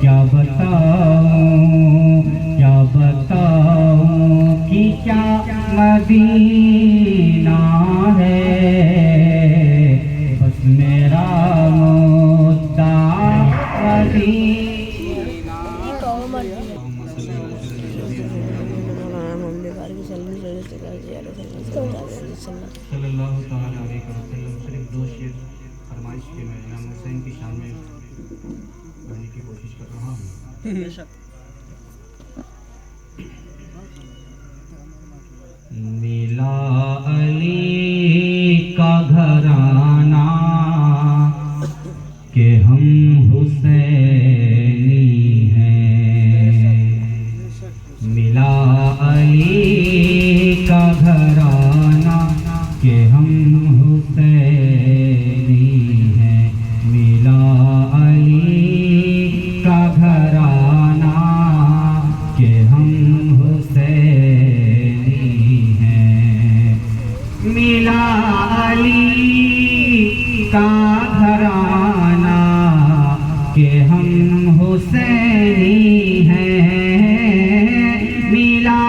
क्या बताऊं कि क्या मदीना है, बस मेरा मुद्दा मदीना। सल्लल्लाहु तआला अलैहि वसल्लम। सिर्फ दो शेर फरमाइश के मैं इमाम हुसैन की शान में पढ़ने की कोशिश कर रहा हूँ। मिला अली का घराना कि हम हुसैनी हैं, मिला अली का घराना कि हम हुसैनी हैं, मिला अली का घराना कि हम हुसैनी हैं, मिला अली का घराना कि हम हुसैनी हैं, मिला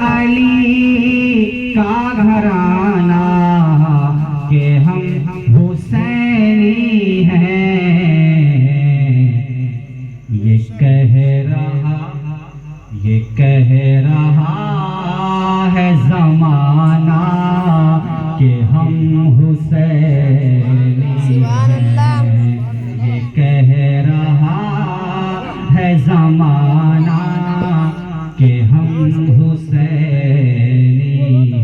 अली का घराना कि हम हुसैनी हैं। ये कह रहा है ज़माना कि हम हुसैनी हैं, ये कह रहा है ज़माना कि हम हुसैनी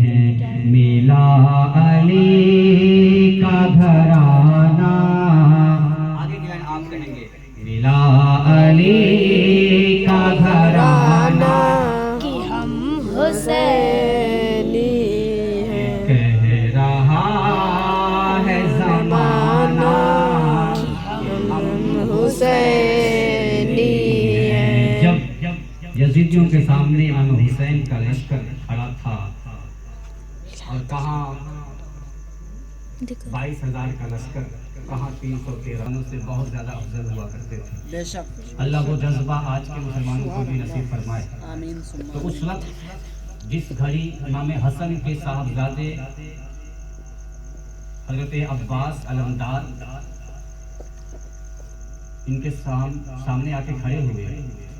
हैं, मिला अली का घराना। आगे की लाइन आप कहेंगे, मिला अली का घराना कि हम हुसैनी हैं, कह रहा है ज़माना कि हम हुसैनी हैं। जब यजीदियों के सामने इमाम हुसैन का लश्कर खड़ा था और कहाँ 22,000 का लश्कर, कहाँ 313 से बहुत ज़्यादा अफजल हुआ करते थे। बेशक। अल्लाह वो जज्बा आज के मुसलमानों को भी नसीब फरमाए। आमीन। तो उस वक्त जिस घड़ी इमाम हसन के साहबजादे हजरत अब्बास अलमदार इनके सामने आके खड़े हुए,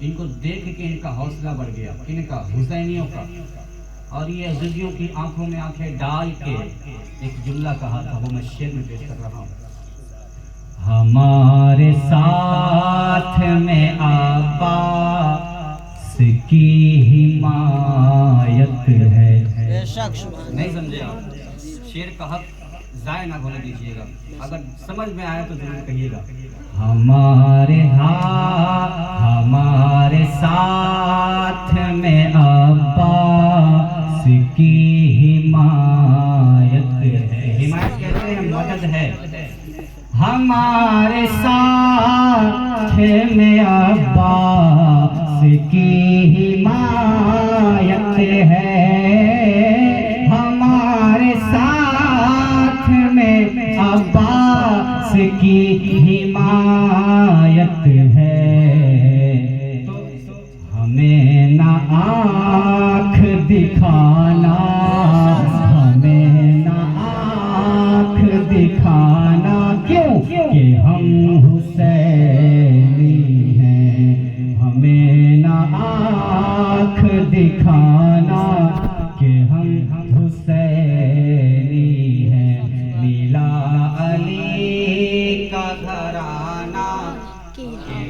इनको देख के इनका हौसला बढ़ गया, इनका हुसैनियों का, और ये यजीदियों की आंखों में आंखें डाल के एक जुमला कहा था, वो मैं शेर में पेश कर रहा हूँ। हमारे साथ में अब्बास की हिमायत है। बेशक। नहीं समझे आप? शेर का हक ज़ाय ना होने दीजिएगा, अगर समझ में आया तो जरूर कहिएगा। हमारे साथ में अब्बास की हिमायत है। हिमायत कहते हैं मदद है। हमारे साथ में अब्बास की हिमायत है, हमारे साथ में अब्बास की हिमायत है। तो हमें ना आँख दिखाना, हमें ना आँख दिखाना, क्यों कि हम हुसैनी हैं, हमें ना आँख दिखाना कि हम हुसैनी हैं, मिला अली का घराना कि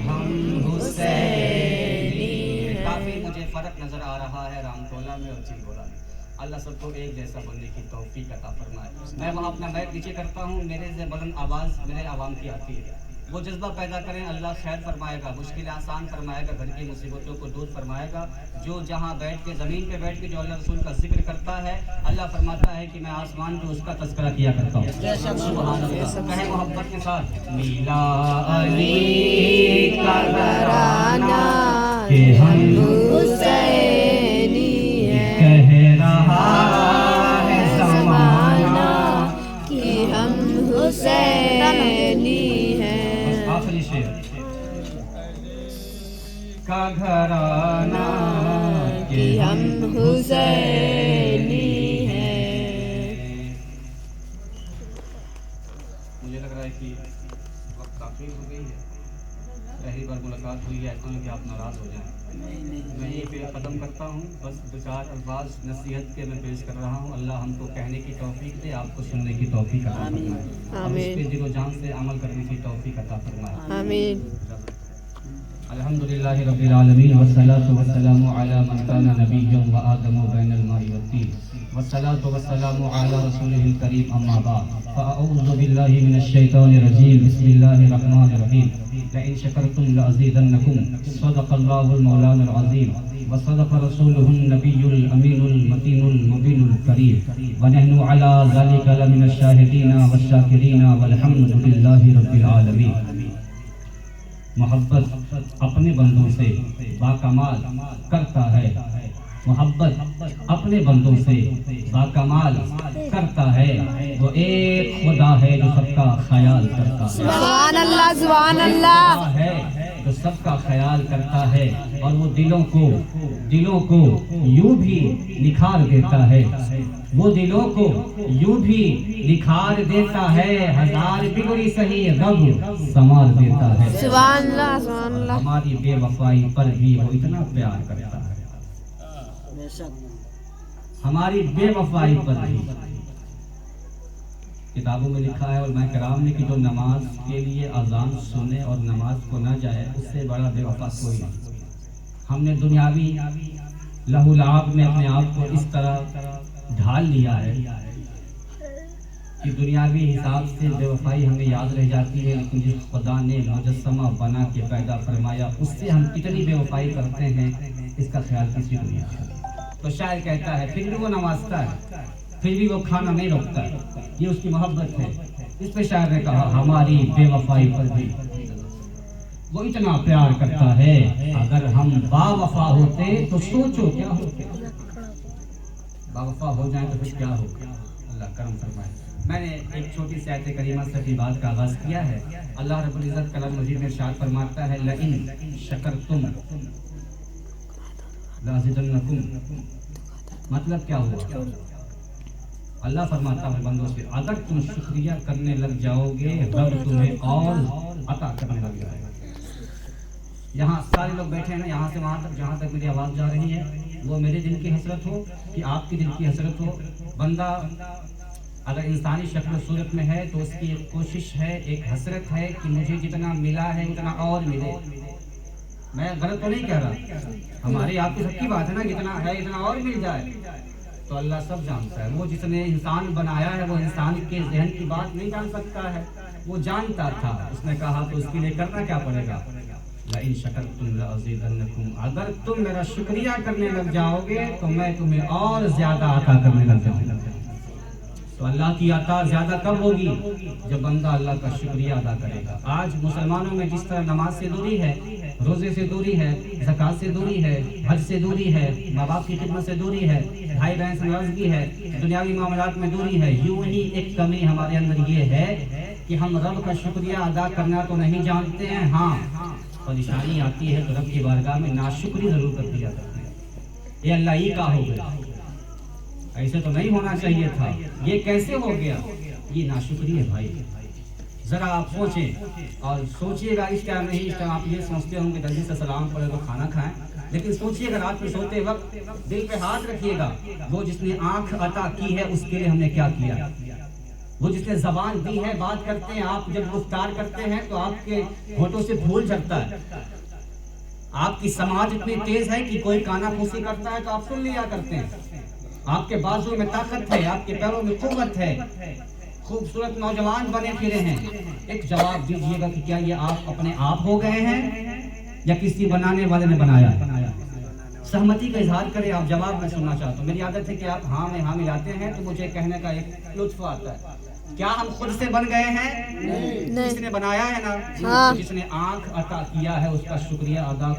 हम हुसैनी हैं। काफी मुझे फर्क नजर आ रहा है रामतोला में और चिंगोला में। अल्लाह सबको एक जैसा बनने की तौफीक अता फरमाए। मैं वहाँ अपना बैग नीचे करता हूँ, मेरे से बुलंद आवाज़ मेरे आवाम की आती है, वो जज्बा पैदा करें, अल्लाह खैर फरमाएगा, मुश्किल आसान फरमाएगा, घर की मुसीबतों को दूर फरमाएगा। जो जहाँ बैठ के ज़मीन पे बैठ के जो अल्लाह रसूल का जिक्र करता है, अल्लाह फरमाता है कि मैं आसमान पे उसका तज़किरा किया करता हूँ। सुभान अल्लाह। कहे मोहब्बत के साथ, मिला अली का घराना कि हम हुसैनी हैं, कह रहा है ज़माना कि हम हुसैनी हैं। आखिरी शेर का घराना कि हम हुसैनी हैं। मुझे लग रहा है कि वक्त काफी हो गई है, पहली बार मुलाकात हुई है, ऐसा नहीं कि आप नाराज हो जाएं। मैं यहीं पे ख़त्म करता हूँ, बस दो चार अल्फाज नसीहत के मैं पेश कर रहा हूँ। अल्लाह हमको कहने की तौफीक दे, आपको सुनने की तौफीक अता फरमाए, और इस पे दिलो जान से अमल करने की तौफीक अता फरमाए। आमीन। अल्हम्दुलिल्लाहि रब्बिल आलमीन वस्सलातु वस्सलामु अला मन काना नबिय्यन व आदमु बैनल माइ वत्तीन वस्सलातु वस्सलामु अला रसूलिहिल करीम अम्मा बाद फ़अऊज़ु बिल्लाहि मिनश शैतानिर रजीम बिस्मिल्लाहिर रहमानिर रहीम लइन शकरतुम लअज़ीदन्नकुम सदक़ल्लाहुल मौलानाल अज़ीम व सदक़ रसूलुहुन नबियुल अमीनुल मतीनुल मुबीनुल करीम व नहनु अला ज़ालिका लमिनश शाहिदीना वश्शाकिरीना वल्हम्दुलिल्लाहि रब्बिल आलमीन। मोहब्बत अपने बंदों से बाकमाल करता है, मोहब्बत अपने बंदों से बाकमाल करता है। वो एक खुदा है जो सबका ख्याल करता है, सुभान अल्लाह, सुभान अल्लाह। है जो सबका ख्याल करता है, और वो दिलों को यूं भी निखार देता है, वो दिलों को यूं भी निखार देता है। हजार बिगड़ी सही रब संवार देता है। सुभान अल्लाह, सुभान अल्लाह। हमारी बेवफाई पर भी वो इतना प्यार करता है, हमारी बेवफाई पर भी। किताबों में लिखा है और मैं कराम ने कि जो नमाज के लिए अजान सुने और नमाज को ना जाए, उससे बड़ा बेवफा कोई नहीं। हमने दुनियावी लहूलाब में अपने आप को इस तरह ढाल लिया है कि दुनियावी हिसाब से बेवफाई हमें याद रह जाती है, लेकिन जिस खुदा ने मुजस्समा बना के पैदा फरमाया, उससे हम कितनी बेवफाई करते हैं, इसका ख्याल किसी को नहीं आता। तो शायर कहता है फिर भी वो नवाजता है, फिर भी वो खाना नहीं रोकता, ये उसकी मोहब्बत है। इस पे शायर ने कहा हमारी बेवफाई पर भी वो इतना प्यार करता है। अगर हम बावफा होते तो सोचो क्या होते, बावफा हो जाए तो फिर क्या होगा। अल्लाह करम फरमाए। मैंने एक छोटी सी आयत करीमा से अपनी बात का आगाज किया है। अल्लाह रब्बुल इज्जत कलाम मजीद में इरशाद फरमाता है लइन शकरतुम लाज़िदन्नकुम। मतलब क्या हुआ? अल्लाह फरमाता है बंदों से अगर तुम शुक्रिया करने लग जाओगे, रब तुम्हें और अता करने लग जाएगा। यहाँ सारे लोग बैठे हैं ना, यहाँ से वहाँ तक, जहाँ तक मेरी आवाज़ जा रही है, वो मेरे दिल की हसरत हो कि आपकी दिल की हसरत हो। बंदा अगर इंसानी शक्ल सूरत में है तो उसकी एक कोशिश है, एक हसरत है कि मुझे जितना मिला है उतना और मिले। मैं गलत तो नहीं कह रहा, हमारी आपकी सबकी बात है ना, जितना है इतना और मिल जाए। तो अल्लाह सब जानता है। वो जिसने इंसान बनाया है वो इंसान के जहन की बात नहीं जान सकता है, वो जानता था। उसने कहा तो उसके लिए करना क्या पड़ेगा? लइन शकरतुम लअज़ीदन्नकुम। अगर तुम मेरा शुक्रिया करने लग जाओगे तो मैं तुम्हें और ज्यादा अता करने लग जाऊंगा। तो अल्लाह की अता ज्यादा कब होगी? जब बंदा अल्लाह का शुक्रिया अदा करेगा। आज मुसलमानों में जिस तरह नमाज से दूरी है, रोजे से दूरी है, ज़कात से दूरी है, हज से दूरी है, माँ बाप की खिदमत से दूरी है, भाई बहन से नाराजगी है, दुनियावी मामलात में दूरी है, यूं ही एक कमी हमारे अंदर ये है कि हम रब का शुक्रिया अदा करना तो नहीं जानते हैं। हाँ, परेशानी आती है तो रब की बारगाह में नाशुक्री जरूर कर दिया जाता है। ये अल्लाह ही का हो गया, ऐसे तो नहीं होना चाहिए था, ये कैसे हो गया? ये नाशुक्री है भाई। जरा आप सोचें और सोचिएगा। इस टाइम नहीं, इस टाइम आप ये सोचते होंगे जल्दी से सलाम पढ़े तो खाना खाएं, लेकिन सोचिएगा रात में सोते वक्त दिल पे हाथ रखिएगा, वो जिसने आंख अता की है उसके लिए हमने क्या किया। वो जिसने जबान दी है, बात करते हैं, आप जब गुफ्तार करते हैं तो आपके होठों से फूल झड़ता है। आपकी समाज इतनी तेज है कि कोई काना फूसी करता है तो आप सुन लिया करते हैं। आपके बाजू में ताकत है, आपके पैरों में कुव्वत है, खूबसूरत नौजवान बने फिरे हैं। एक जवाब दीजिएगा कि क्या ये आप अपने आप हो गए हैं या किसी बनाने वाले ने बनाया है? सहमति का इजहार करें। आप जवाब मैं सुनना चाहता हूँ। मेरी आदत है कि आप हाँ में हाँ मिलाते हैं तो मुझे कहने का एक लुत्फ आता है। क्या हम खुद से बन गए हैं? नहीं। किसने बनाया है ना? हाँ। जिसने आंख अता किया है उसका शुक्रिया अदा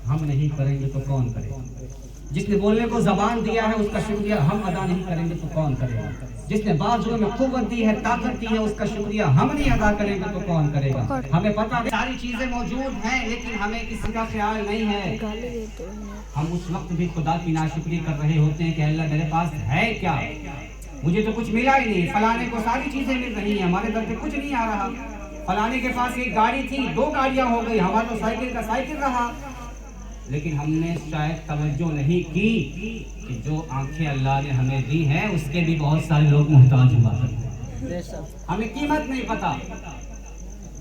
हम नहीं करेंगे तो कौन करेगा? जिसने बोलने को जबान दिया है उसका शुक्रिया हम अदा नहीं करेंगे तो कौन करेगा? जिसने बाजुओं में कुव्वत दी है, ताकत दी है, उसका शुक्रिया हम नहीं अदा करेंगे तो कौन करेगा? हमें पता है सारी चीजें मौजूद हैं, लेकिन हमें किसी का ख्याल नहीं है। गाली देते हैं। हम उस वक्त भी खुदा की नाशुक्री कर रहे होते हैं कि अल्लाह मेरे पास है क्या, मुझे तो कुछ मिला ही नहीं। फलाने को सारी चीजें मिल रही हैं, हमारे घर पे कुछ नहीं आ रहा। फलाने के पास एक गाड़ी थी, 2 गाड़ियां हो गई, हमारा तो साइकिल का साइकिल रहा। लेकिन हमने शायद तवज्जो नहीं की कि जो आंखें अल्लाह ने हमें दी हैं उसके भी बहुत सारे लोग मुहताज हुआ करते हैं। हमें कीमत नहीं पता,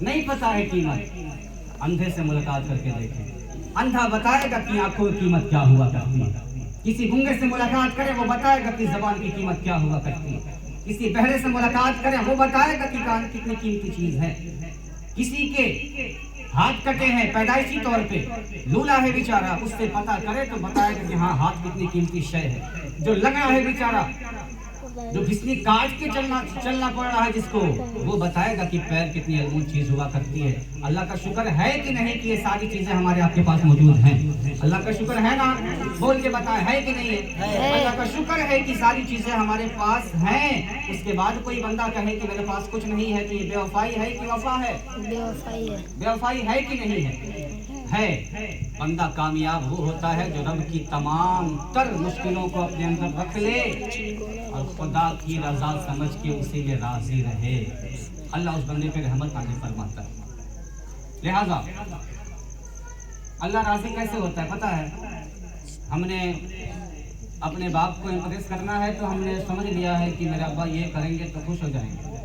नहीं पता है कीमत। अंधे से मुलाकात करके देखें, अंधा बताएगा कि आंखों की कीमत क्या हुआ करती है। किसी गूंगे से मुलाकात करें, वो बताएगा कि ज़बान की कीमत क्या हुआ करती है। किसी बहरे से मुलाकात करें, वो बताएगा कि कान कितनी कीमती चीज है। किसी के हाथ कटे हैं पैदाइशी तौर पे, लूला है बेचारा, उससे पता करे तो बताएगा कि हाँ हाथ कितनी कीमती शय है। जो लगा है बेचारा, जो घिसनी काट के चलना पड़ रहा है जिसको, वो बताएगा कि पैर कितनी अनमोल चीज हुआ करती है। अल्लाह का शुक्र है कि नहीं कि ये सारी चीजें हमारे आपके पास मौजूद हैं? अल्लाह का शुक्र है ना? बोल के बताए, है कि नहीं है? अल्लाह का शुक्र है कि सारी चीजें हमारे पास हैं। उसके बाद कोई बंदा कहे कि मेरे पास कुछ नहीं है तो ये बेवफाई है कि वफा है? बेवफाई है। बेवफाई है कि नहीं है? है। बंदा कामयाब वो होता है जो रब की तमाम तर मुश्किलों को अपने अंदर रख ले और खुदा की रजा समझ के उसी में राजी रहे। अल्लाह उस बंदे पे रहमत नाज़िल फरमाता है। लिहाजा अल्लाह राजी कैसे होता है पता है? हमने अपने बाप को इम्प्रेस करना है तो हमने समझ लिया है कि मेरे अब्बा ये करेंगे तो खुश हो जाएंगे।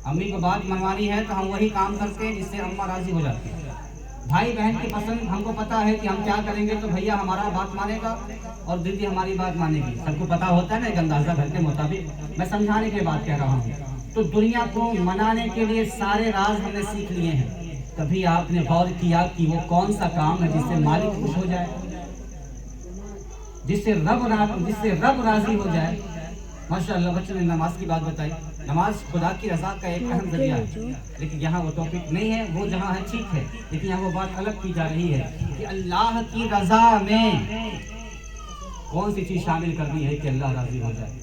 अम्मी को बात मनवानी है तो हम वही काम करते हैं जिससे अम्मा राजी हो जाती है। भाई बहन की पसंद हमको पता है कि हम क्या करेंगे तो भैया हमारा बात मानेगा और दीदी हमारी बात मानेगी। सबको पता होता है ना एक अंदाजा घर के मुताबिक। मैं समझाने के बाद कह रहा हूँ। तो दुनिया को मनाने के लिए सारे राज हमने सीख लिए हैं। कभी आपने गौर किया कि वो कौन सा काम है जिससे मालिक खुश हो जाए, जिससे रब राजी हो जाए? माशाअल्लाह बच्चों ने नमाज की बात बताई। नमाज खुदा की रजा का एक अहम जरिया है, लेकिन यहाँ वो टॉपिक नहीं है। वो जहाँ है ठीक है, लेकिन यहाँ वो बात अलग की जा रही है कि अल्लाह की रजा में कौन सी चीज शामिल करनी है कि अल्लाह राजी हो जाए।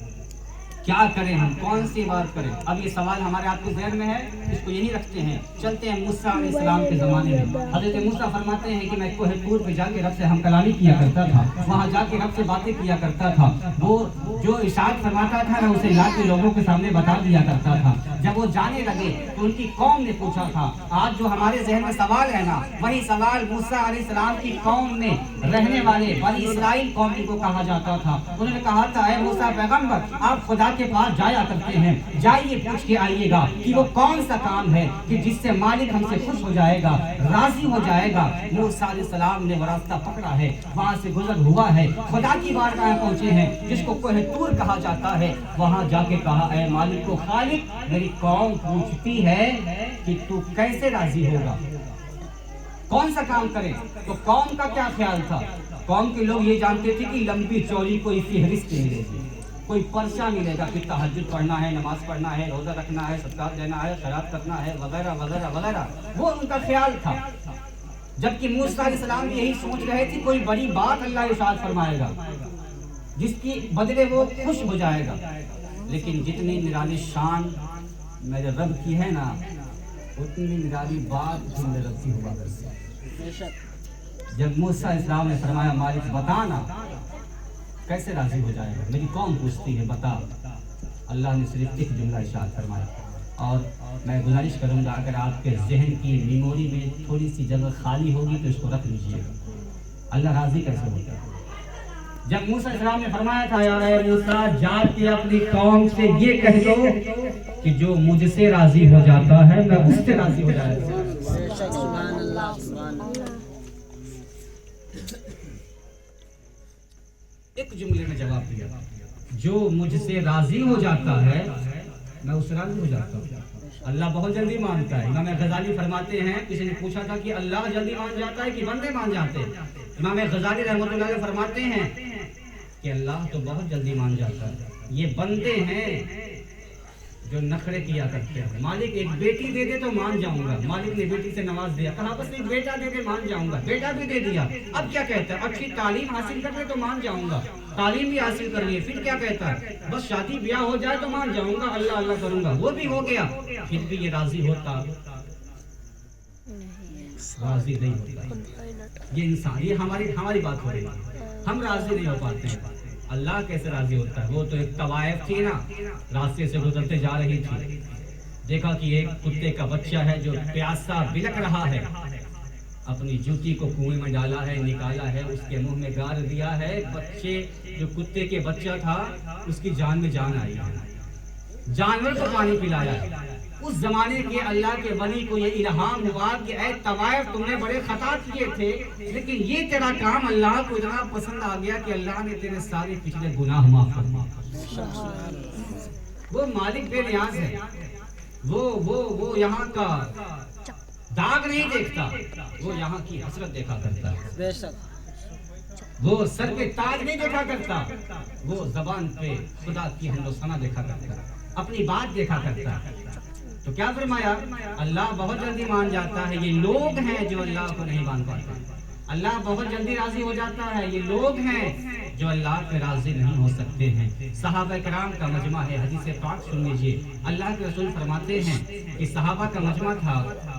क्या करें हम, कौन सी बात करें? अब ये सवाल हमारे आपके ज़हन में है, इसको यही रखते हैं। चलते हैं मूसा अलैहिस्सलाम के ज़माने में। हज़रत मूसा फरमाते हैं कि मैं कोहे तूर पे जाके रब से हम कलामी किया करता था, वहाँ जाके रब से बातें किया करता था। वो जो इशाअत फरमाता था ना उसे लाके लोगों के सामने बता दिया करता था। जब वो जाने लगे तो उनकी कौम ने पूछा था। आज जो हमारे ज़हन में सवाल है ना, वही सवाल मूसा अलैहिस्सलाम की कौम में रहने वाले बनी इस्राइल कौम को कहा जाता था। उन्होंने कहा था, ऐ मूसा पैगंबर, आप खुदा के पास जाया करते हैं, जाइए पूछ के आइएगा कि वो कौन सा काम है कि जिससे मालिक हमसे खुश हो जाएगा, राजी हो जाएगा। मूसा अलैहिस्सलाम ने वो रास्ता पकड़ा है, वहाँ से गुजर हुआ है, खुदा की बारगाह पहुँचे हैं जिसको कोहे तूर कहा जाता है। वहाँ जाके कहा, ऐ मालिक को खालिक, मेरी कौम पूछती है कि तू कैसे राजी होगा, कौन सा काम करें? तो कौम का क्या ख्याल था? कौम के लोग ये जानते थे कि लंबी चौड़ी कोई फहरिस्त मिलेगी, कोई पर्चा मिलेगा कि तहज्जुद पढ़ना है, नमाज पढ़ना है, रोजा रखना है, सदका देना है, खैरात करना है, वगैरह वगैरह वगैरह। वो उनका ख्याल था। जबकि मूसा अलैहिस्सलाम यही सोच रहे थे कोई बड़ी बात अल्लाह इरशाद फरमाएगा जिसकी बदले वो खुश हो जाएगा। लेकिन जितनी निराली शान मेरे रब की है ना, उतनी निराली बात भी मेरे रब की हुआ करती है। जब मूसा अलैहिस्सलाम ने फरमाया, मालिक बताना कैसे राजी हो जाएगा, मेरी कौम पूछती है बता। अल्लाह ने सिर्फ एक जुमला इरशाद फरमाया। और मैं गुजारिश करूंगा अगर आपके जहन की मेमोरी में थोड़ी सी जगह खाली होगी तो इसको रख लीजिएगा। अल्लाह राजी कैसे होता है? जब मूसा अलैहिस्सलाम ने फरमाया था, यार मूसा जाके अपनी कौम से ये कह दो कि जो मुझसे राजी हो जाता है मैं उससे राजी हो जाएगा। एक जुमले में जवाब दिया, जो मुझसे राजी हो जाता है मैं उससे राजी हो जाता हूँ। अल्लाह बहुत जल्दी मानता है। इमाम गजाली फरमाते हैं, किसी ने पूछा था कि अल्लाह जल्दी मान जाता है कि बंदे मान जाते हैं? इमाम गजाली रहमतुल्लाह अलैह फरमाते हैं कि अल्लाह तो बहुत जल्दी मान जाता है, ये बंदे हैं जो नखरे किया करते हैं। मालिक एक बेटी दे दे तो मान जाऊंगा, मालिक ने बेटी से नवाज दिया, कहा बस एक बेटा दे दे मान जाऊंगा, बेटा भी दे दिया, अब क्या कहता है, अच्छी तालीम हासिल कर ले तो मान जाऊंगा, तालीम भी हासिल कर लिए, फिर क्या कहता है, बस शादी ब्याह हो जाए तो मान जाऊंगा, अल्लाह अल्लाह करूंगा, वो भी हो गया, फिर भी ये राजी होता, राजी नहीं होता। ये इंसान, ये हमारी बात हो रही है, हम राजी नहीं हो पाते हैं। अल्लाह कैसे राजी होता है? वो तो एक तवाइफ थी ना, रास्ते से गुजरते जा रही थी, देखा कि एक कुत्ते का बच्चा है जो प्यासा बिलक रहा है, अपनी जूती को कुएं में डाला है, निकाला है, उसके मुंह में गार दिया है, बच्चे जो कुत्ते के बच्चा था उसकी जान में जान आई है, जानवर को पानी पिलाया है। उस जमाने के अल्लाह के वली को ये इल्हाम हुआ कि ऐ तवाइफ तुमने बड़े खता किए थे, लेकिन ये तेरा काम अल्लाह को इतना पसंद आ गया कि अल्लाह ने तेरे सारे पिछले गुनाह माफ कर दिए। वो मालिक बेनियाज है, वो यहाँ का दाग नहीं देखता, वो यहाँ की हसरत देखा करता है, वो सर पे ताज नहीं देखा करता, वो जबान पे खुदा की हमदोसना देखा करता है, अपनी बात देखा करता है। तो क्या फरमाया, अल्लाह बहुत जल्दी मान जाता है, ये लोग हैं जो अल्लाह को नहीं मान पाते, अल्लाह बहुत जल्दी राजी हो जाता है, ये लोग हैं जो अल्लाह पे राजी नहीं हो सकते हैं। सहाबा कराम का मजमा है, हदीस पाक सुन लीजिए, अल्लाह के रसूल फरमाते हैं कि सहाबा का मजमा था,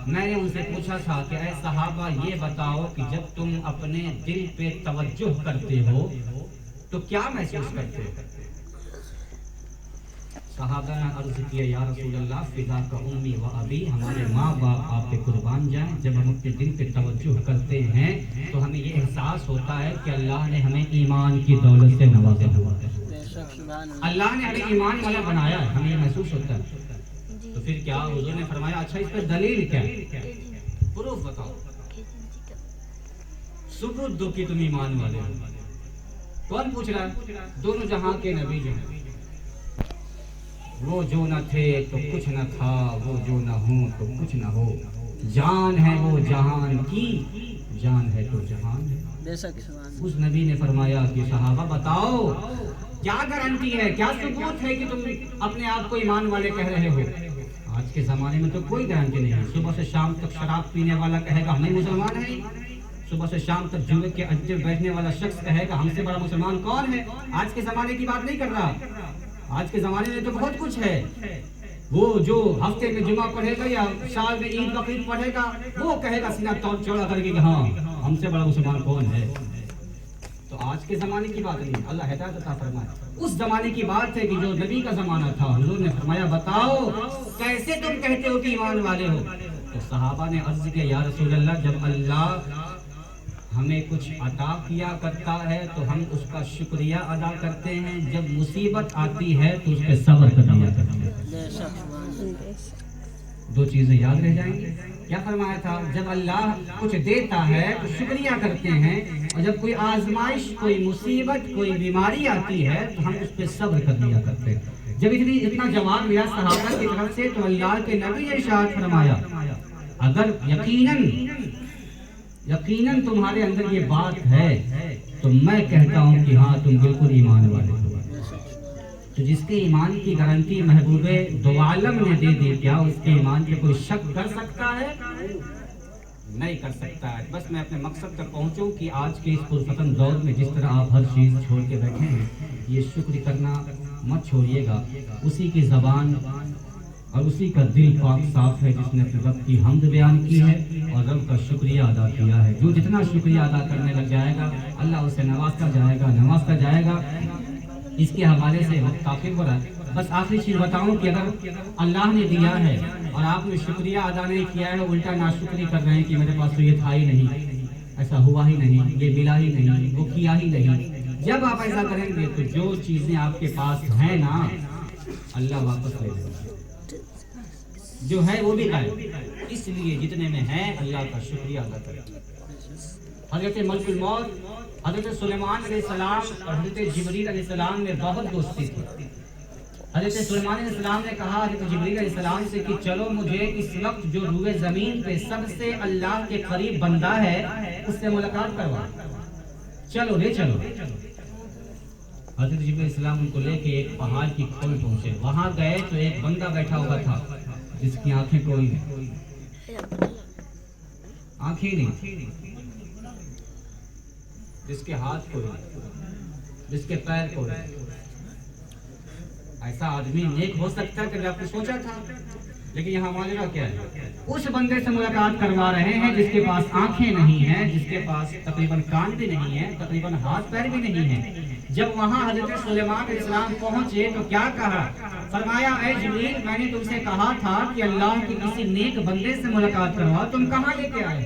मैंने उनसे पूछा था कि ऐ सहाबा ये बताओ कि जब तुम अपने दिल पे तवज्जो करते हो तो क्या महसूस करते हो? सहाबा ने अर्ज किया, या रसूल अल्लाह फिदा का उम्मी व अबी, हमारे माँ बाप आप पे कुर्बान जाएं, जब हम अपने दिल पे तवज्जो करते हैं तो हमें ये एहसास होता है कि अल्लाह ने हमें ईमान की दौलत से नवाजा हुआ है, अल्लाह ने हमें ईमान वाला बनाया है, हमें ये महसूस होता है। तो फिर क्या हुजूर ने फरमाया, अच्छा इस पर दलील क्या है, प्रूफ बताओ, सबूत दो कि तुम ईमान वाले हो। कौन पूछ रहा है? दोनों जहां के नबी जो हैं, वो जो न थे तो कुछ न था, वो जो न हो तो कुछ न हो, जान है वो जहान की, जान है तो जहान है। उस नबी ने फरमाया कि सहाबा बताओ क्या गारंटी है, क्या सबूत है कि तुम अपने आप को ईमान वाले कह रहे हो? आज के जमाने में तो कोई गारंटी नहीं है। सुबह से शाम तक शराब पीने वाला कहेगा हमें मुसलमान है, सुबह से शाम तक जुए के अड्डे बैठने वाला शख्स कहेगा हमसे बड़ा मुसलमान कौन है। आज के जमाने की बात नहीं कर रहा, आज के जमाने में तो बहुत कुछ है। वो जो हफ्ते में जुमा पढ़ेगा या साल में ईद बकरीद पढ़ेगा, वो कहेगा सीना चौड़ा करके कि हाँ हमसे बड़ा मुसलमान कौन है। तो आज के जमाने की बात नहीं, अल्लाह हिदायत अता फरमाए। उस जमाने की बात है कि जो नबी का जमाना था, हुजूर ने फरमाया बताओ कैसे तुम कहते हो कि ईमान वाले हो। तो सहाबा ने अर्ज किया, या रसूल अल्लाह, जब अल्लाह हमें कुछ अता किया करता है तो हम उसका शुक्रिया अदा करते हैं, जब मुसीबत आती है तो उस पर सब्र कर दिया करते हैं। दो चीजें याद रह जाएंगी। क्या फरमाया था? जब अल्लाह कुछ देता है तो शुक्रिया करते हैं, और जब कोई आजमाइश, कोई मुसीबत, कोई बीमारी आती है तो हम उस पर सब्र कर दिया करते हैं। जब इतना जवाब मिला सहाबा की तरफ से तो अल्लाह के नबी ने इरशाद फरमाया, अगर यकीनन तुम्हारे अंदर ये बात है तो मैं कहता हूँ कि हाँ तुम बिल्कुल ईमान वाले हो। तो जिसके ईमान की गारंटी महबूबे दो आलम ने दे दी, क्या उसके ईमान पे कोई शक कर सकता है? नहीं कर सकता है। बस मैं अपने मकसद तक पहुँचूं कि आज के इस पुरफतन दौर में जिस तरह आप हर चीज़ छोड़ के बैठे हैं, ये शुक्र करना मत छोड़िएगा। उसी की ज़बान और उसी का दिल पाक साफ है जिसने अपने रब की हम्द बयान की है और रब का शुक्रिया अदा किया है। जो जितना शुक्रिया अदा करने लग जाएगा अल्लाह उसे नवाजता जाएगा। इसके हवाले से वक्त काफी हो रहा है। बस आखिरी चीज बताऊं कि अगर अल्लाह ने दिया है और आपने शुक्रिया अदा नहीं किया है, उल्टा नाशुक्री कर रहे हैं कि मेरे पास तो ये था ही नहीं, ऐसा हुआ ही नहीं, ये मिला ही नहीं, वो किया ही नहीं। जब आप ऐसा करेंगे तो जो चीजें आपके पास हैं ना, अल्लाह वापस ले लेगा। जो है वो भी गायब। इसलिए जितने में है अल्लाह का शुक्रिया अदा करें। हजरत मलकुल मौत हजरत सुलेमान अलैहिस्सलाम और हजरत जिब्रील अलैहिस्सलाम में बहुत दोस्ती थी। हजरत सुलेमान अलैहिस्सलाम ने कहा हजरत जिब्रील अलैहिस्सलाम से कि चलो मुझे इस वक्त जो रूए जमीन पे सबसे अल्लाह के करीब बंदा है उससे मुलाकात करवा, चलो ले चलो। हजरत जिब्रील इस्लाम उनको लेके एक पहाड़ की खोल पहुंचे। वहां गए तो एक बंदा बैठा हुआ था जिसकी आंखें कोई नहीं, आंखें नहीं, जिसके हाथ कोई नहीं, जिसके पैर कोई नहीं। ऐसा आदमी नेक हो सकता है कभी आपने सोचा था? लेकिन यहाँ माजरा क्या है, उस बंदे से मुलाकात करवा रहे हैं जिसके पास आंखें नहीं हैं, जिसके पास तकरीबन कान भी नहीं है, तकरीबन हाथ पैर भी नहीं है। जब वहाँ हजरत सुलेमान अलैहिस्सलाम पहुंचे तो क्या कहा? फरमाया, ऐ जिब्रील, मैंने तुमसे कहा था कि अल्लाह के किसी नेक बंदे से मुलाकात करवाओ, तुम कहाँ लेके आए?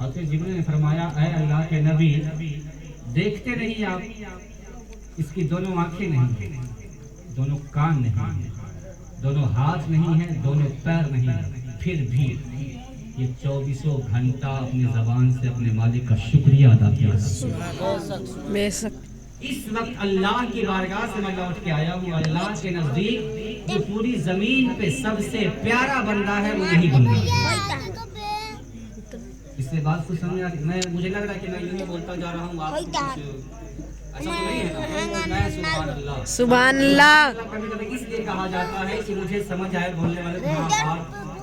हजरत जिब्रील ने फरमाया, ऐ अल्लाह के नबी, देखते नहीं आप, इसकी दोनों आंखें नहीं, दोनों कान नहीं, दोनों हाथ नहीं है, दोनों पैर नहीं है, फिर भी ये 24 घंटा अपनी जबान से अपने मालिक का शुक्रिया अदा किया। इस वक्त अल्लाह की बारगाह से मैं लौट के आया हूँ। अल्लाह के नजदीक जो पूरी जमीन पे सबसे प्यारा बंदा है वो यही बंदा है। इससे बात कुछ समझ आ रही? मैं मुझे लग रहा है कि मैं यूं बोलता जा रहा हूँ, आप ऐसा तो नहीं है ना? मैं सुभान अल्लाह, सुभान अल्लाह। कभी-कभी इसलिए कहा जाता है कि मुझे समझ आए बोलने वाले को। हाँ, आप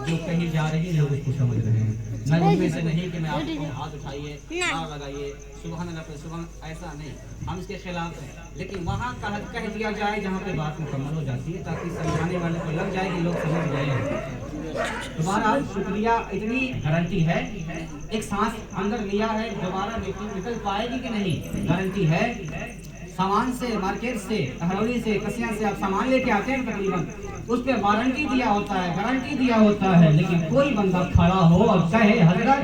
जो कहीं जा रही है लोग उसको समझ रहे हैं। मैं उनमें से नहीं कि मैं आपको हाथ उठाइए, नारा लगाइए, सुभान अल्लाह, सुभान, ऐसा नहीं, हम इसके खिलाफ हैं। लेकिन वहाँ कह दिया जाए जहाँ पे बात मुकम्मल हो जाती है, ताकि समझाने वाले को लग जाए कि लोग समझ गए हैं। दोबारा शुक्रिया इतनी गारंटी है, एक सांस अंदर लिया है, दोबारा निकल पाएगी कि नहीं, गारंटी है। सामान से, मार्केट से, हरौली से, कसिया से आप सामान लेके आते हैं, तकरीबन उस पर वारंटी दिया होता है, गारंटी दिया होता है। लेकिन कोई बंदा खड़ा हो और कहे, हजरत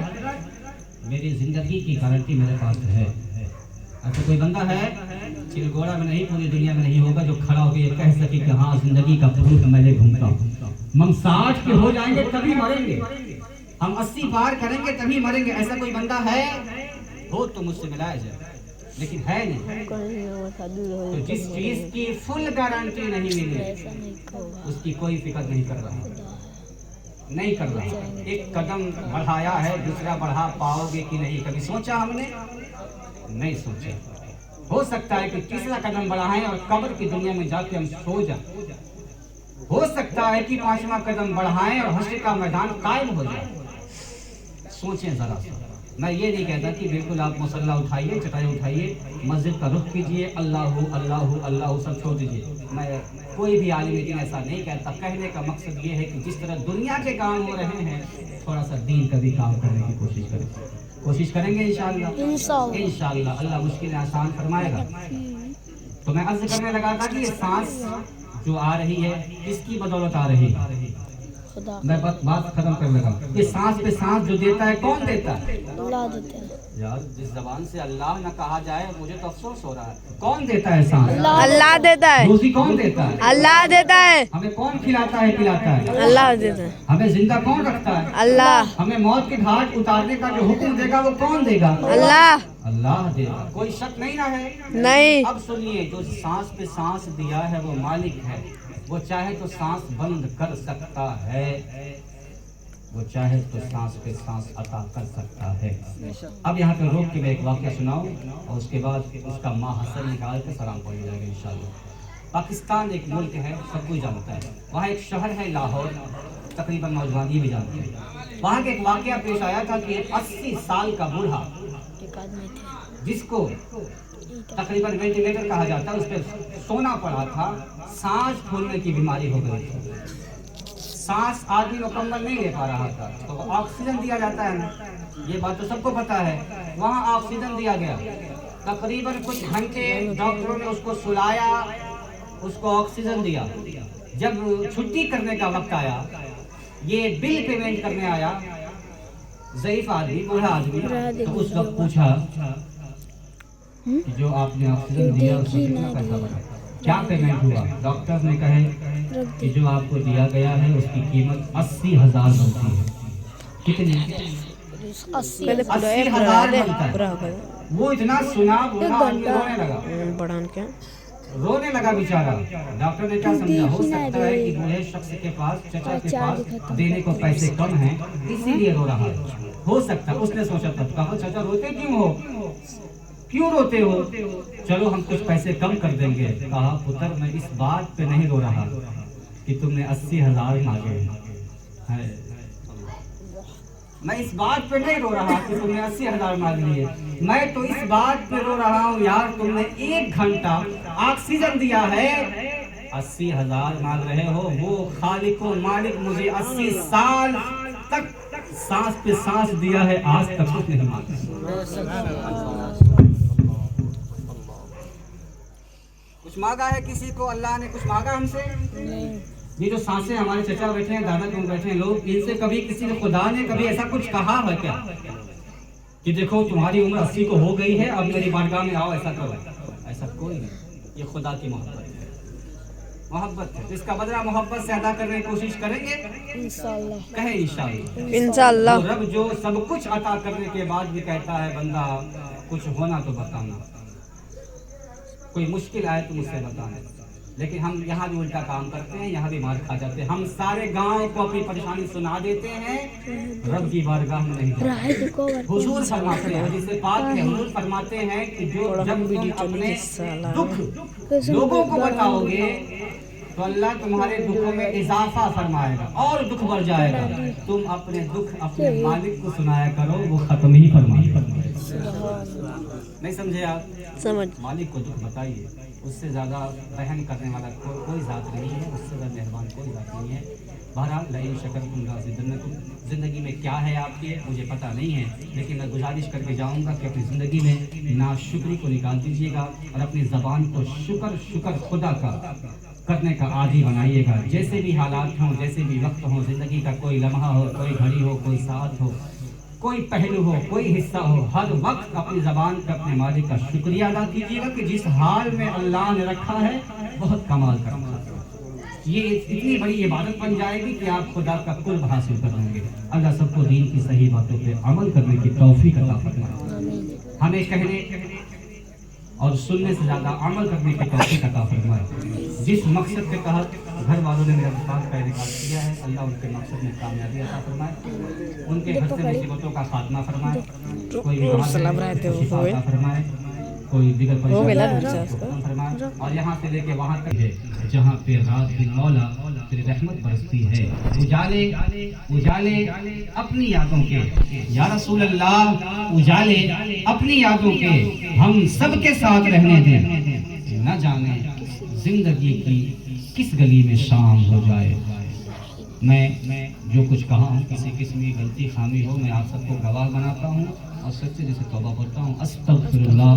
मेरी जिंदगी की गारंटी मेरे पास है, ऐसा कोई बंदा है? चिलगोड़ा में नहीं, पूरी दुनिया में नहीं होगा जो खड़ा होकर ये कह सके कि हाँ जिंदगी का प्रूफ मैं ले घूमता हूँ। हम 60 के हो जाएंगे तभी मरेंगे, हम 80 पार करेंगे तभी मरेंगे, ऐसा कोई बंदा है? हो तो मुझसे मिलाया जाए, लेकिन है नहीं। तो जिस चीज की फुल गारंटी नहीं मिली उसकी कोई फिक्र नहीं कर रहा, नहीं कर रहा। एक कदम बढ़ाया है, दूसरा बढ़ा पाओगे कि नहीं, कभी सोचा हमने? नहीं सोचा। हो सकता है कि तीसरा कदम बढ़ाएं और कब्र की दुनिया में जाके हम सो जाए। हो सकता है कि 5वां कदम बढ़ाएं और हश्र का मैदान कायम हो जाए। सोचें जरा सा। मैं ये नहीं कहता कि बिल्कुल आप मुसल्ला उठाइए, चटाई उठाइए, मस्जिद का रुख कीजिए, अल्लाह अल्लाह अल्लाह सब छोड़ दीजिए। मैं कोई भी आलिम दीन ऐसा नहीं कहता। कहने का मकसद ये है कि जिस तरह दुनिया के काम हो रहे हैं, थोड़ा सा दीन का भी काम करने की कोशिश करें। कोशिश करेंगे इंशाअल्लाह। इंशाअल्लाह अल्लाह मुश्किल आसान फरमाएगा। तो मैं अर्ज करने लगा था कि ये सांस जो आ रही है किसकी बदौलत आ रही है? मैं बात खत्म कर लगा। ये सांस पे सांस जो देता है, कौन देता है? अल्लाह देता है। यार जिस जबान से अल्लाह ना कहा जाए मुझे तो अफसोस हो रहा है। कौन देता है सांस? अल्लाह देता है। रोजी कौन देता है? अल्लाह देता है। हमें कौन खिलाता है, पिलाता है? अल्लाह देता है। हमें जिंदा कौन रखता है? अल्लाह। हमें मौत के घाट उतारने का जो हुक्म देगा वो कौन देगा? अल्लाह। अल्लाह देगा, कोई शक नहीं ना है? नहीं। अब सुनिए, जो सांस पे सांस दिया है वो मालिक है। वो चाहे तो सांस बंद कर सकता है, वो चाहे तो सांस पे सांस अता कर सकता है। अब यहाँ पे रोक के मैं एक वाक़या सुनाऊं और उसके बाद उसका माहसर निकाल के सलाम पढ़ जाएगा इंशाअल्लाह। पाकिस्तान एक मुल्क है, सब कोई जानता है। वहाँ एक शहर है लाहौर, तकरीबन नौजवान ये भी जानते हैं। वहाँ के एक वाक़या पेश आया था कि एक 80 साल का बूढ़ा, जिसको तकरीबन वेंटिलेटर कहा जाता है, उस पर सोना पड़ा था, सांस फूलने की बीमारी हो गई थी। सांस आदमी मुकम्मल नहीं ले पा रहा था, तो ऑक्सीजन दिया जाता है ना, ये बात तो सबको पता है। वहाँ ऑक्सीजन दिया गया, तकरीबन कुछ घंटे डॉक्टरों ने उसको सुलाया, उसको ऑक्सीजन दिया। जब छुट्टी करने का वक्त आया, ये बिल पेमेंट करने आया, ज़ईफ आदमी, बूढ़ा आदमी, तो उस वक्त पूछा कि जो आपने ऑक्सीजन दिया उसमें कितना पैसा बना, क्या पेमेंट हुआ? डॉक्टर ने कहे कि जो आपको दिया गया है उसकी कीमत 80,000 बनती है। कितनी? 80,000 बनता है। वो इतना सुना, बूढ़ा आदमी रोने लगा बेचारा। डॉक्टर ने क्या समझा? हो सकता है कि बूढ़े शख्स के पास, चचा के पास देने को पैसे कम हैं, इसीलिए रो रहा है। हो सकता है, उसने सोचा था। कहा, चाचा रोते क्यों हो? क्यों रोते हो? चलो हम कुछ पैसे कम कर देंगे। कहा पुत्र मैं इस बात पे नहीं रो रहा कि तुमने 80,000 मांगे हैं, मैं इस बात पे नहीं रो रहा कि तुमने 80,000 मांग लिए, मैं तो इस बात पे रो रहा हूँ यार तुमने 1 घंटा ऑक्सीजन दिया है, 80,000 मांग रहे हो। वो खालिक व मालिक मुझे 80 साल तक सांस पे सांस दिया है, आज तक कुछ नहीं मांगा। कुछ मांगा है किसी को? अल्लाह ने कुछ मांगा हमसे? ये जो सांसें हमारे चचा बैठे हैं, दादा क्यों बैठे हैं लोग, इनसे कभी किसी ने, खुदा ने कभी ऐसा कुछ कहा है क्या कि देखो तुम्हारी उम्र 80 को हो गई है, अब मेरी बारगाह में आओ, ऐसा करो? ऐसा कोई नहीं। ये खुदा की मोहब्बत है, मोहब्बत है। इसका बदला मोहब्बत से अदा करने की कोशिश करेंगे इंशाअल्लाह। कहे इंशाअल्लाह। इंशाअल्लाह। रब जो सब कुछ अता करने के बाद भी कहता है बंदा कुछ होना तो बताना, कोई मुश्किल आए तो मुझसे बताना। लेकिन हम यहाँ भी उल्टा काम करते हैं, यहाँ भी मार खा जाते हैं। हम सारे गांव को अपनी परेशानी सुना देते हैं, रब की बारगाह में नहीं जाते। हुजूर फरमाते हैं, जिसे पाक है, हुजूर फरमाते हैं कि जो जब तुम अपने दुख लोगों को बताओगे तो अल्लाह तुम्हारे दुखों में इजाफा फरमाएगा और दुख बढ़ जाएगा। तुम अपने दुख अपने मालिक को सुनाया करो, वो खत्म ही फरमाएगा। नहीं समझे आप? समझ। मालिक को दुख बताइए, उससे ज़्यादा रहम करने वाला कोई ज़ात नहीं है, उससे ज़्यादा मेहरबान कोई ज़ात नहीं है। बहरहाल लइन शकरतुम लाज़िदन्नकुम, ज़िंदगी में क्या है आपके मुझे पता नहीं है, लेकिन मैं गुजारिश करके जाऊंगा कि अपनी ज़िंदगी में नाशुक्री को निकाल दीजिएगा और अपनी ज़बान को शुक्र खुदा का करने का आदी बनाइएगा। जैसे भी हालात हों, जैसे भी वक्त हो, ज़िंदगी का कोई लम्हा हो, कोई घड़ी हो, कोई साथ हो, कोई पहलू हो, कोई हिस्सा हो, हर वक्त अपनी ज़बान पे अपने मालिक का शुक्रिया अदा कीजिएगा कि जिस हाल में अल्लाह ने रखा है बहुत कमाल का रखा है। ये इतनी बड़ी इबादत बन जाएगी कि आप खुदा का कुर्ब हासिल कर लेंगे। अल्लाह सबको दीन की सही बातों पे अमल करने की तौफीक अता फरमाए, हमें कहने और सुनने से ज़्यादा अमल करने की तौफीक अता फरमाए। जिस मकसद के तहत घर वालों ने मेरा विश्वास का इनकार किया है, अल्लाह उनके मकसद में कामयाबी अता फरमाए, उनके घर से मुसीबतों का खात्मा फरमाए, कोई अता फरमाए, कोई दिगर परेशानी फरमाए, और यहाँ से लेके वहाँ तक है जहाँ पे रात दिन मौला तेरी रहमत बरसती है। उजाले उजाले अपनी यादों के, या रसूल अल्लाह उजाले अपनी यादों के हम सबके साथ रहने दें, न जाने जिंदगी की किस गली में शाम हो जाए। मैं जो कुछ कहा हूँ किसी किस्म की गलती खामी हो, मैं आप सबको गवाह बनाता हूँ और सच्चे जैसे तौबा करता हूँ। अस्तगफिरुल्लाह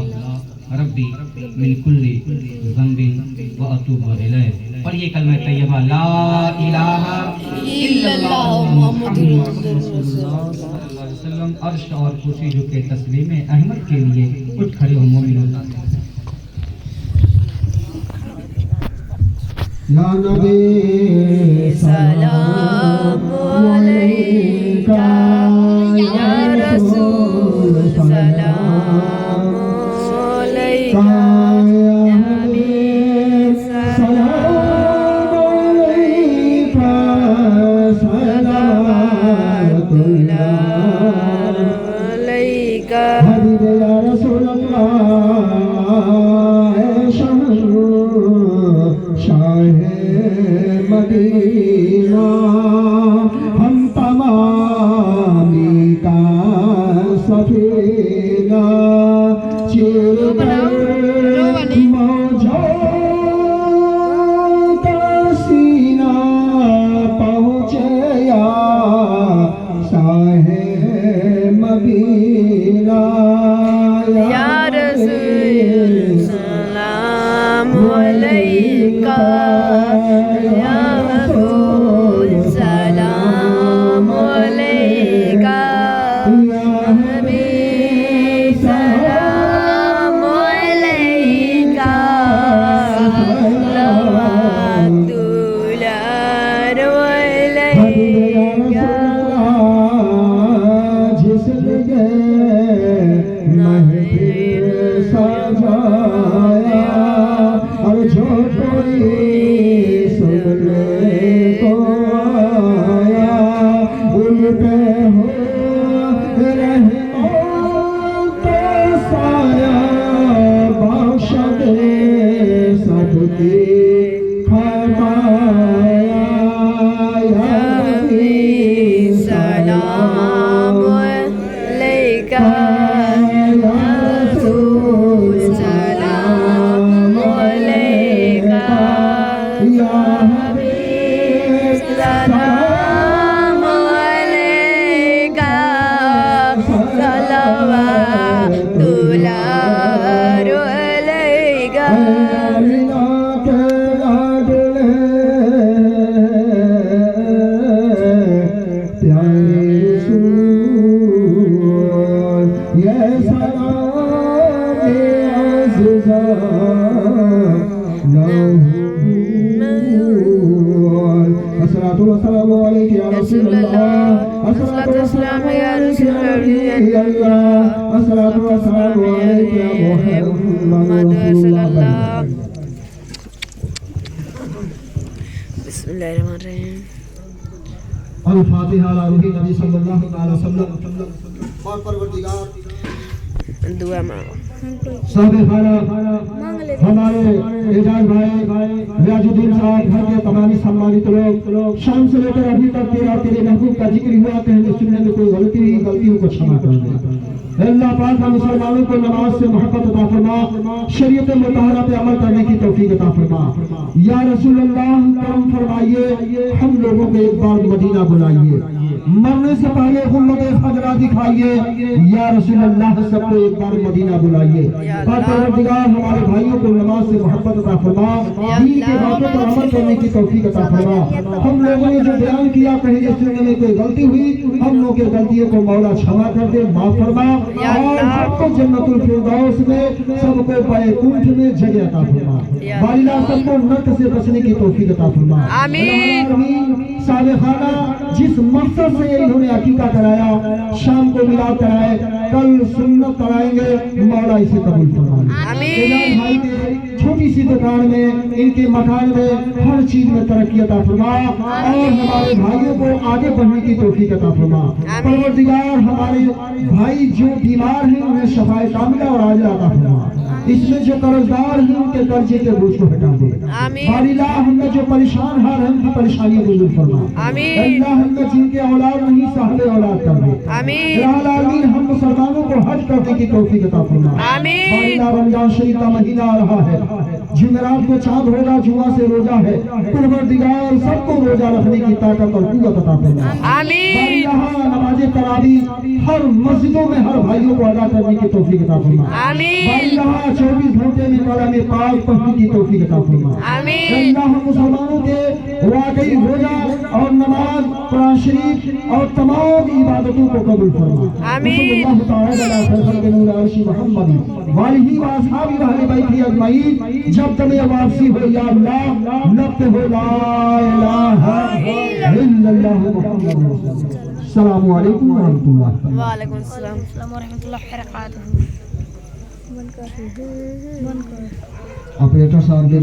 रब्बी मिन कुल्ली ज़ंबिन व अतूबु इलैह। पढ़िए कलमा तैयबा ला इलाहा इल्लल्लाह मुहम्मदुर रसूलुल्लाह सल्लल्लाहु अलैहि वसल्लम। अर्श और कुर्सी झुके तस्लीम अहमद के लिए उठ खड़े हो मोमिनों। या नबी सलाम अलैका, या रसूल सलाम अलैका, या नबी सलाम अलैका, सलावतुल्लाह अलैका। हबीब या रसूल अल्लाह मदीना, हम तमामी का सफीना चिरकर मौजों का सीना पहुँचया साहे मदीना। या रसूल सलाम अलैका, साया अलैका या रसूल सलाम अलैका या हबीब सलाम अलैका सलवातुल्लाह अलैका अमीना के लाडले प्यारे रसूल ये सलाम अज़ीज़ा अस्सलातु वस्सलामु अलैका या रसूलल्लाह अस्सलातु वस्सलामु या रसूलल्लाह अस्सलातु वस्सलामु अलैका या मुहम्मद रसूलल्लाह बिस्मिल्लाहिर्रहमानिर्रहीम अल-फातिहा अला रूही नबी सल्लल्लाहु अलैहि वसल्लम और परवरदिगार दुआ मांगो साहब खाना हमारे एजाज भाई रियाजुद्दीन साहब घर के तमाम सम्मानित लोग शाम से लेकर अभी तक तेरे महबूब का जिक्र हुआ कहने सुनने में कोई गलतियों को क्षमा कर दे अल्लाह पाक हम मुसलमानों को नमाज से मोहब्बत अता फरमा शरीयत मुतहरा पे अमल करने की तौफीक अता फरमा या रसूल अल्लाह करम फरमाइए हम लोगों को एक बार मदीना बुलाइए मरने से पहले उम्मत खजरा दिखाइए या रसूल अल्लाह सबको एक बार मदीना बुलाइए और परवरदिगार हमारे भाइयों को नमाज से मोहब्बत अता फरमा दीन के बातों पर अमल करने की तौफीक अता फरमा हम लोगों ने जो बयान किया कहीं सुनने में कोई गलती हुई हम लोगों की गलतियों को मौला क्षमा कर दे माफ फरमा और सबको जन्नतुल फिरदौस में सबको बैकुंठ में जगह अता फरमा बारिला सबको नरक से बचने की तौफीक अता फरमा आमीन सालेखाना जिस मकसद से इन्होंने अकीका कराया शाम को मिलाद कराए कल सुन्नत कराएंगे मौला इसे कबूल फरमा आमीन भाई के छोटी सी दुकान में इनके मकान में हर चीज में तरक्की अता फरमा और हमारे भाइयों को आगे बढ़ने की तौफीक अता फरमा परवरदिगार हमारे भाई जो बीमार हैं उन्हें शफाए कामिला और आजिला अता फरमा इसमें जो कर्जदार हैं उनके कर्जे के बोझ को हटा दे बारिला हमने जो परेशान हाल हैं उनकी परेशानियों को दूर फरमा अल्लाह हमने जिनके औलाद नहीं साहब औलाद कर दे आमीन हम मुसलमानों को हज करने की तौफीक अता फरमा बारिला रमजान शरीफ का महीना आ रहा है जुमेरात को चांद होगा जुमा से रोजा है परवरदिगार सबको रोजा रखने की ताकत और कुव्वत अता फरमा बारिला नमाज तरावी हर मस्जिदों में हर भाइयों को अदा करने की तौफीक अता फरमा बारिला 24 घंटे में कलाम पाक पढ़ने की तौफीक अता फरमा अल्लाह हम मुसलमानों के वाकई रोजा और नमाज कुरान शरीफ और तमाम इबादतों को कबूल फरमा अल्लाह ताला फजल नूर अर्शी मोहम्मद वालिही व असहाबी व अहले बैत अजमाइन जब तक वापसी हो या अल्लाह लब पे हो ला इलाहा इल्लल्लाह मुहम्मद रसूलुल्लाह अस्सलामु अलैकुम व रहमतुल्लाह वालेकुम अस्सलाम व रहमतुल्लाहि व बरकातहू ऑपरेटर साहब दे